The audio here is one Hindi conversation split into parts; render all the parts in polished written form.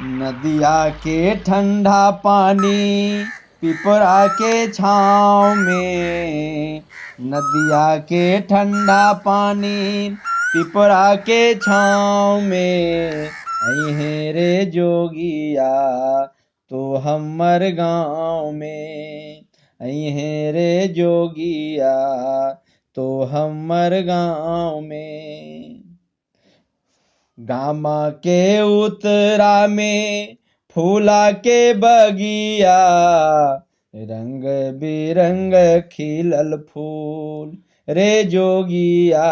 नदिया के ठंडा पानी पिपरा के छाँव में। नदिया के ठंडा पानी पिपरा के छाँव में। अइहें रे जोगिया तो हमर गाँव में। अइहें रे जोगिया तो हमर गाँव में। गामा के उतरा में फूला के बगिया। रंग बिरंग खिलल फूल रे जोगिया।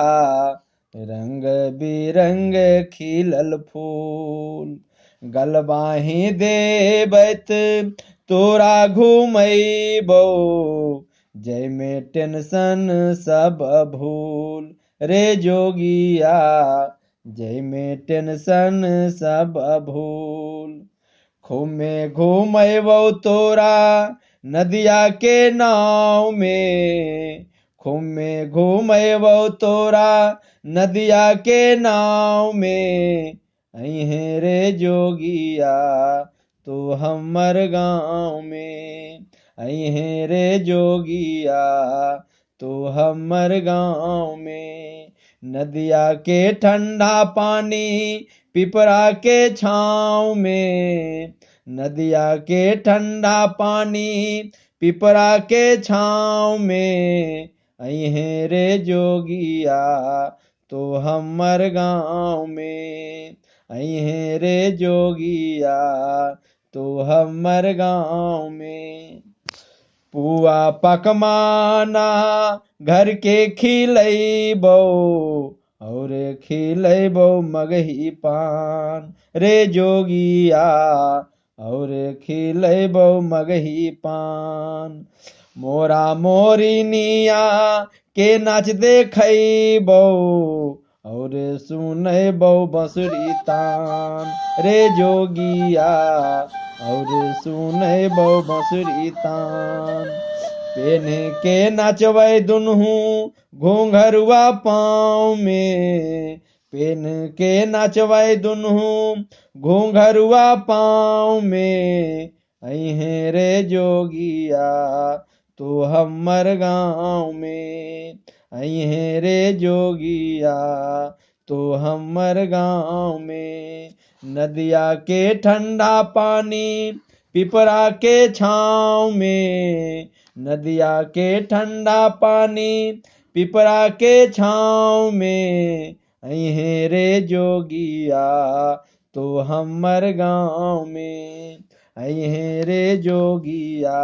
रंग बिरंग खिलल फूल। गलबाही देबत तोरा घुमैबो। जय में टेंशन सब भूल रे जोगिया। जय में टेंशन सब भूल। घूमे घूमैबो तोरा नदिया के नाव में। घूमे घूमैबो तोरा नदिया के नाव में। अइहें रे जोगिया तो हमर गाँव में। अइहें रे जोगिया तो हमर गाँव में। नदिया के ठंडा पानी पिपरा के छाँव में। नदिया के ठंडा पानी पिपरा के छाँव में। अइहें रे जोगिया तो हमर गाँव में। अइहें रे जोगिया तो हमर गाँव में। पुआ पकमाना घर के खिलैबो। और खिलैबो मगही पान रे जोगिया। और खिलैबो मगही पान। मोरा मोरिनिया के नाच देखैबो। और सुनैबो बंसुरी तान रे जोगिया। और सुनैबो बंसुरी तान। पेन के नाचबै दुनहु घूंघरुआ पाँव में। पेन के नाचबै दुनहु घूंघरुआ पाँव में। अइहें रे जोगिया तो हमर गाँव में। अइहें रे जोगिया तो हमर गाँव में। नदिया के ठंडा पानी पिपरा के छाँव में। नदिया के ठंडा पानी पिपरा के छाँव में। अइहें रे जोगिया तो हमर गाँव में। अइहें रे जोगिया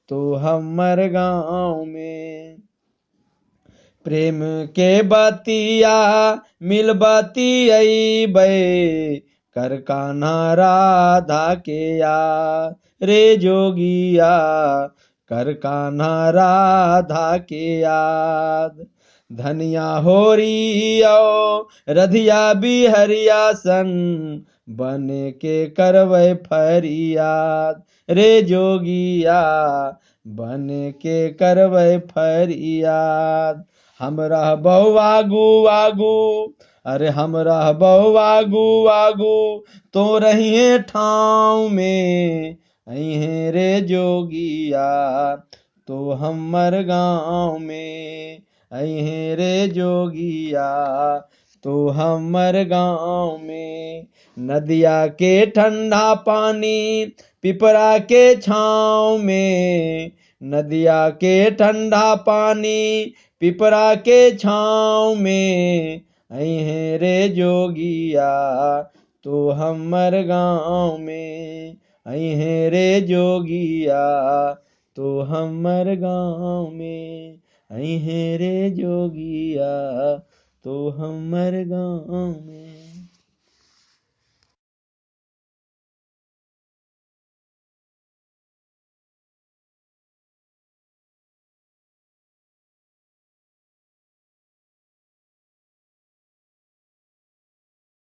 तो हमर गाँव में। प्रेम के बतिया मिल बतियैबै। कर कान्हा राधा के याद रे जोगिया। कर कान्हा राधा के याद। धनिया होरिया रधिया बिहरिया सन। बन के करबै फरियाद रे जोगिया। बन के करबै फरियाद। हम रहबौ आगू आगू। अरे हम रहबौ आगू आगू तो रहिए ठाव में। अइहें रे जोगिया तो हमर गाँव में। अइहें रे जोगिया तो हमर गाँव में। नदिया के ठंडा पानी पिपरा के छाँव में। नदिया के ठंडा पानी पिपरा के छाँव में। अइहें रे जोगिया तो हमर गाँव में। अइहें रे जोगिया तो हमर गाँव में। अइहें रे जोगिया तो हमर गाँव में।